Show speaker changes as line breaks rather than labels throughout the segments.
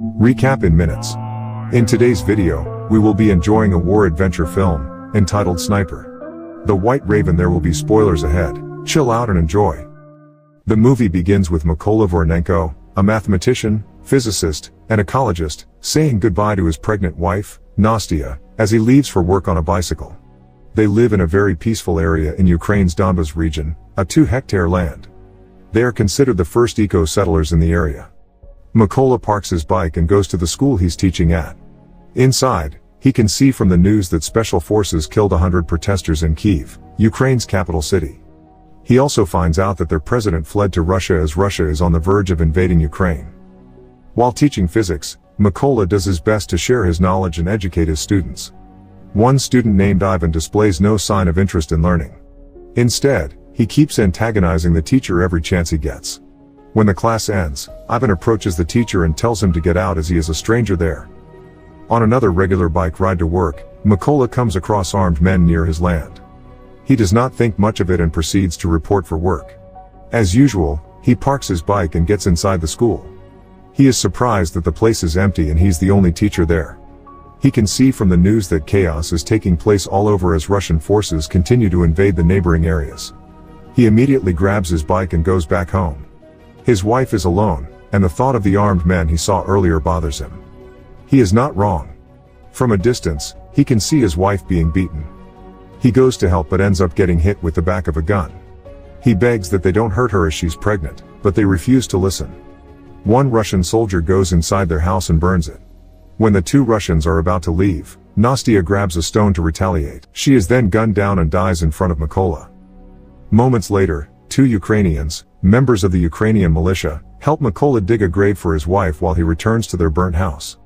Recap in minutes. In today's video, we will be enjoying a war adventure film, entitled Sniper. The White Raven. There will be spoilers ahead, chill out and enjoy. The movie begins with Mykola Vornenko, a mathematician, physicist, and ecologist, saying goodbye to his pregnant wife, Nastya, as he leaves for work on a bicycle. They live in a very peaceful area in Ukraine's Donbas region, a 2-hectare land. They are considered the first eco-settlers in the area. Mykola parks his bike and goes to the school he's teaching at. Inside, he can see from the news that special forces killed 100 protesters in Kyiv, Ukraine's capital city. He also finds out that their president fled to Russia as Russia is on the verge of invading Ukraine. While teaching physics, Mykola does his best to share his knowledge and educate his students. One student named Ivan displays no sign of interest in learning. Instead, he keeps antagonizing the teacher every chance he gets. When the class ends, Ivan approaches the teacher and tells him to get out as he is a stranger there. On another regular bike ride to work, Mykola comes across armed men near his land. He does not think much of it and proceeds to report for work. As usual, he parks his bike and gets inside the school. He is surprised that the place is empty and he's the only teacher there. He can see from the news that chaos is taking place all over as Russian forces continue to invade the neighboring areas. He immediately grabs his bike and goes back home. His wife is alone, and the thought of the armed men he saw earlier bothers him. He is not wrong. From a distance, he can see his wife being beaten. He goes to help but ends up getting hit with the back of a gun. He begs that they don't hurt her as she's pregnant, but they refuse to listen. One Russian soldier goes inside their house and burns it. When the two Russians are about to leave, Nastya grabs a stone to retaliate. She is then gunned down and dies in front of Mykola. Moments later, two Ukrainians, members of the Ukrainian militia, help Mykola dig a grave for his wife while he returns to their burnt house.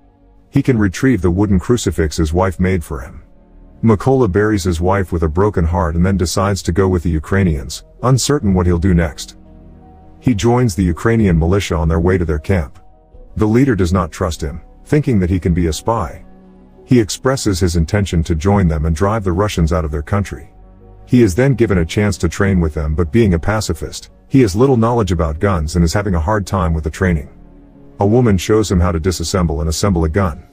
He can retrieve the wooden crucifix his wife made for him. Mykola buries his wife with a broken heart and then decides to go with the Ukrainians, uncertain what he'll do next. He joins the Ukrainian militia on their way to their camp. The leader does not trust him, thinking that he can be a spy. He expresses his intention to join them and drive the Russians out of their country. He is then given a chance to train with them, but being a pacifist, he has little knowledge about guns and is having a hard time with the training. A woman shows him how to disassemble and assemble a gun.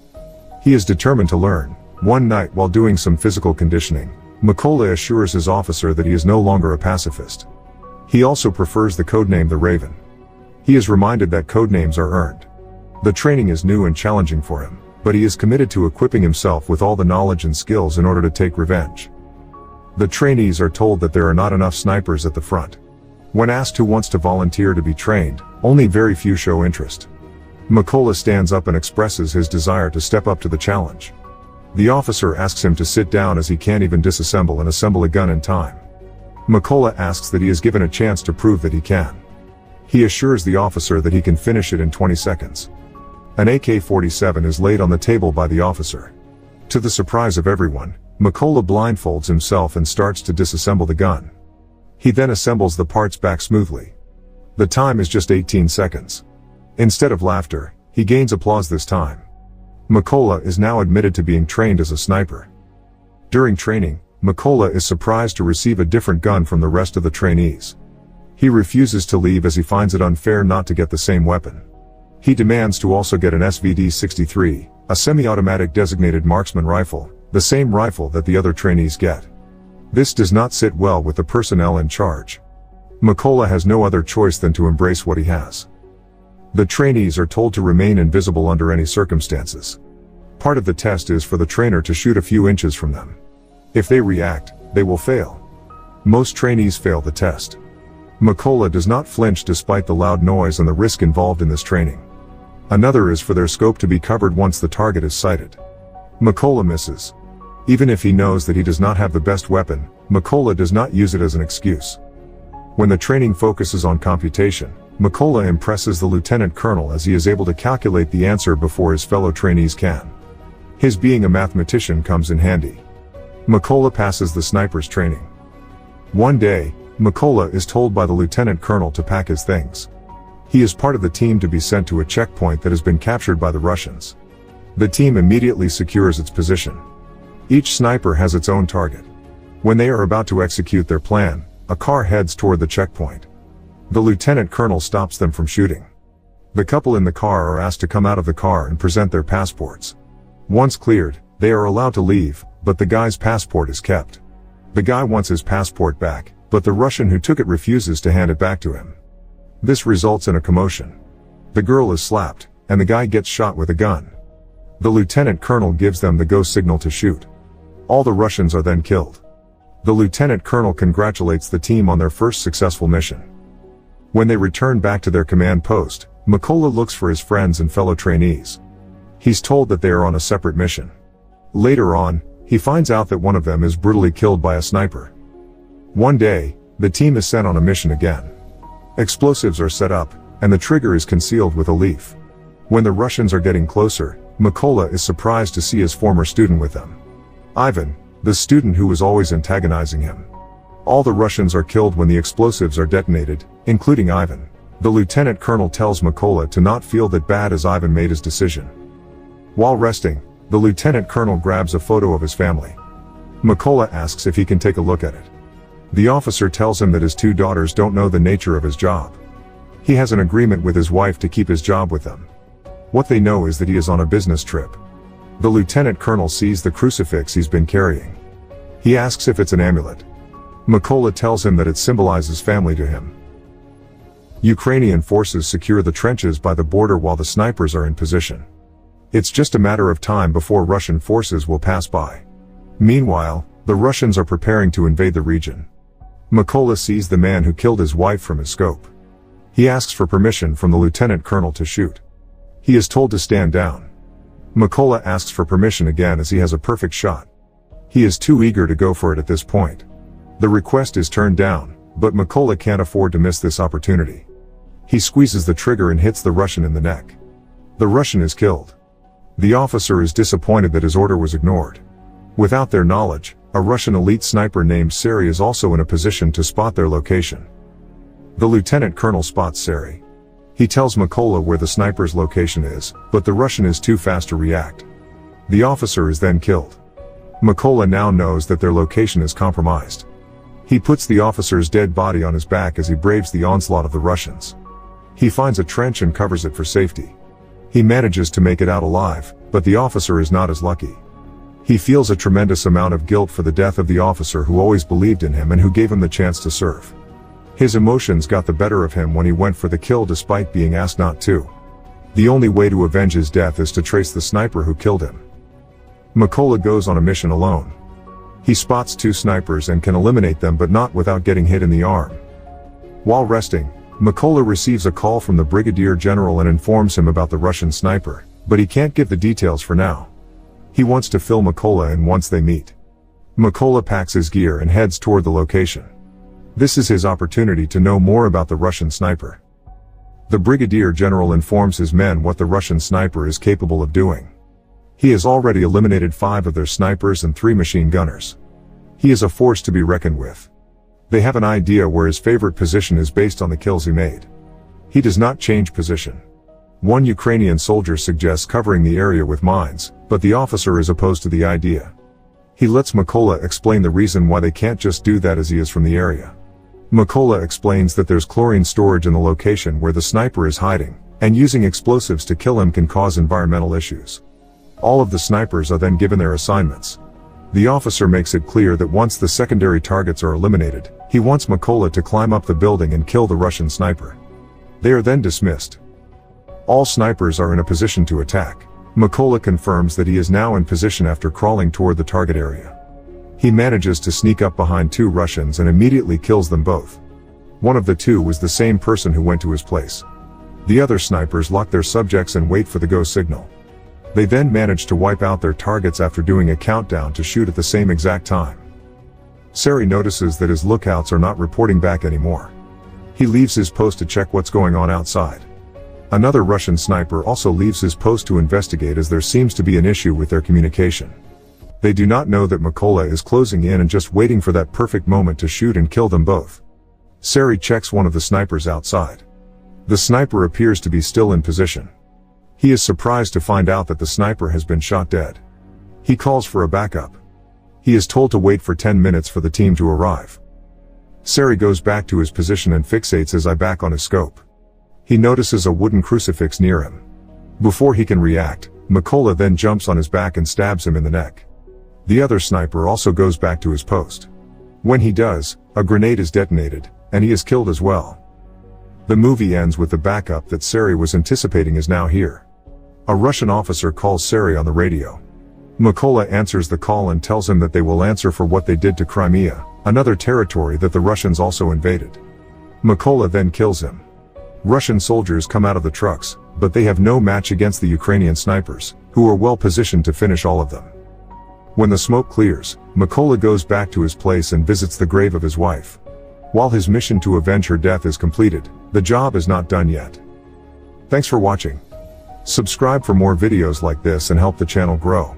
He is determined to learn. One night while doing some physical conditioning, Mykola assures his officer that he is no longer a pacifist. He also prefers the codename the Raven. He is reminded that codenames are earned. The training is new and challenging for him, but he is committed to equipping himself with all the knowledge and skills in order to take revenge. The trainees are told that there are not enough snipers at the front. When asked who wants to volunteer to be trained, only very few show interest. Mykola stands up and expresses his desire to step up to the challenge. The officer asks him to sit down as he can't even disassemble and assemble a gun in time. Mykola asks that he is given a chance to prove that he can. He assures the officer that he can finish it in 20 seconds. An AK-47 is laid on the table by the officer. To the surprise of everyone, Mykola blindfolds himself and starts to disassemble the gun. He then assembles the parts back smoothly. The time is just 18 seconds. Instead of laughter, he gains applause this time. Mykola is now admitted to being trained as a sniper. During training, Mykola is surprised to receive a different gun from the rest of the trainees. He refuses to leave as he finds it unfair not to get the same weapon. He demands to also get an SVD-63, a semi-automatic designated marksman rifle, the same rifle that the other trainees get. This does not sit well with the personnel in charge. Mykola has no other choice than to embrace what he has. The trainees are told to remain invisible under any circumstances. Part of the test is for the trainer to shoot a few inches from them. If they react, they will fail. Most trainees fail the test. Mykola does not flinch despite the loud noise and the risk involved in this training. Another is for their scope to be covered once the target is sighted. Mykola misses. Even if he knows that he does not have the best weapon, Mykola does not use it as an excuse. When the training focuses on computation, Mykola impresses the lieutenant colonel as he is able to calculate the answer before his fellow trainees can. His being a mathematician comes in handy. Mykola passes the sniper's training. One day, Mykola is told by the lieutenant colonel to pack his things. He is part of the team to be sent to a checkpoint that has been captured by the Russians. The team immediately secures its position. Each sniper has its own target. When they are about to execute their plan, a car heads toward the checkpoint. The lieutenant colonel stops them from shooting. The couple in the car are asked to come out of the car and present their passports. Once cleared, they are allowed to leave, but the guy's passport is kept. The guy wants his passport back, but the Russian who took it refuses to hand it back to him. This results in a commotion. The girl is slapped, and the guy gets shot with a gun. The lieutenant colonel gives them the go signal to shoot. All the Russians are then killed. The lieutenant colonel congratulates the team on their first successful mission. When they return back to their command post, Mykola looks for his friends and fellow trainees. He's told that they are on a separate mission. Later on, he finds out that one of them is brutally killed by a sniper. One day, the team is sent on a mission again. Explosives are set up, and the trigger is concealed with a leaf. When the Russians are getting closer, Mykola is surprised to see his former student with them. Ivan, the student who was always antagonizing him. All the Russians are killed when the explosives are detonated, including Ivan. The lieutenant colonel tells Mykola to not feel that bad as Ivan made his decision. While resting, the lieutenant colonel grabs a photo of his family. Mykola asks if he can take a look at it. The officer tells him that his two daughters don't know the nature of his job. He has an agreement with his wife to keep his job with them. What they know is that he is on a business trip. The lieutenant colonel sees the crucifix he's been carrying. He asks if it's an amulet. Mykola tells him that it symbolizes family to him. Ukrainian forces secure the trenches by the border while the snipers are in position. It's just a matter of time before Russian forces will pass by. Meanwhile, the Russians are preparing to invade the region. Mykola sees the man who killed his wife from his scope. He asks for permission from the lieutenant colonel to shoot. He is told to stand down. Mykola asks for permission again as he has a perfect shot. He is too eager to go for it at this point. The request is turned down, but Mykola can't afford to miss this opportunity. He squeezes the trigger and hits the Russian in the neck. The Russian is killed. The officer is disappointed that his order was ignored. Without their knowledge, a Russian elite sniper named Sari is also in a position to spot their location. The lieutenant colonel spots Sari. He tells Mykola where the sniper's location is, but the Russian is too fast to react. The officer is then killed. Mykola now knows that their location is compromised. He puts the officer's dead body on his back as he braves the onslaught of the Russians. He finds a trench and covers it for safety. He manages to make it out alive, but the officer is not as lucky. He feels a tremendous amount of guilt for the death of the officer who always believed in him and who gave him the chance to serve. His emotions got the better of him when he went for the kill despite being asked not to. The only way to avenge his death is to trace the sniper who killed him. Mykola goes on a mission alone. He spots two snipers and can eliminate them, but not without getting hit in the arm. While resting, Mykola receives a call from the brigadier general and informs him about the Russian sniper, but he can't give the details for now. He wants to fill Mykola in once they meet. Mykola packs his gear and heads toward the location. This is his opportunity to know more about the Russian sniper. The brigadier general informs his men what the Russian sniper is capable of doing. He has already eliminated 5 of their snipers and 3 machine gunners. He is a force to be reckoned with. They have an idea where his favorite position is based on the kills he made. He does not change position. One Ukrainian soldier suggests covering the area with mines, but the officer is opposed to the idea. He lets Mykola explain the reason why they can't just do that as he is from the area. Mykola explains that there's chlorine storage in the location where the sniper is hiding, and using explosives to kill him can cause environmental issues. All of the snipers are then given their assignments. The officer makes it clear that once the secondary targets are eliminated, he wants Mykola to climb up the building and kill the Russian sniper. They are then dismissed. All snipers are in a position to attack. Mykola confirms that he is now in position after crawling toward the target area. He manages to sneak up behind 2 Russians and immediately kills them both. One of the 2 was the same person who went to his place. The other snipers lock their subjects and wait for the go signal. They then manage to wipe out their targets after doing a countdown to shoot at the same exact time. Sari notices that his lookouts are not reporting back anymore. He leaves his post to check what's going on outside. Another Russian sniper also leaves his post to investigate as there seems to be an issue with their communication. They do not know that Mykola is closing in and just waiting for that perfect moment to shoot and kill them both. Sari checks one of the snipers outside. The sniper appears to be still in position. He is surprised to find out that the sniper has been shot dead. He calls for a backup. He is told to wait for 10 minutes for the team to arrive. Sari goes back to his position and fixates his eye back on his scope. He notices a wooden crucifix near him. Before he can react, Mikola then jumps on his back and stabs him in the neck. The other sniper also goes back to his post. When he does, a grenade is detonated, and he is killed as well. The movie ends with the backup that Sari was anticipating is now here. A Russian officer calls Sari on the radio. Mikola answers the call and tells him that they will answer for what they did to Crimea, another territory that the Russians also invaded. Mikola then kills him. Russian soldiers come out of the trucks, but they have no match against the Ukrainian snipers, who are well positioned to finish all of them. When the smoke clears, Mikola goes back to his place and visits the grave of his wife. While his mission to avenge her death is completed, the job is not done yet. Thanks for watching. Subscribe for more videos like this and help the channel grow.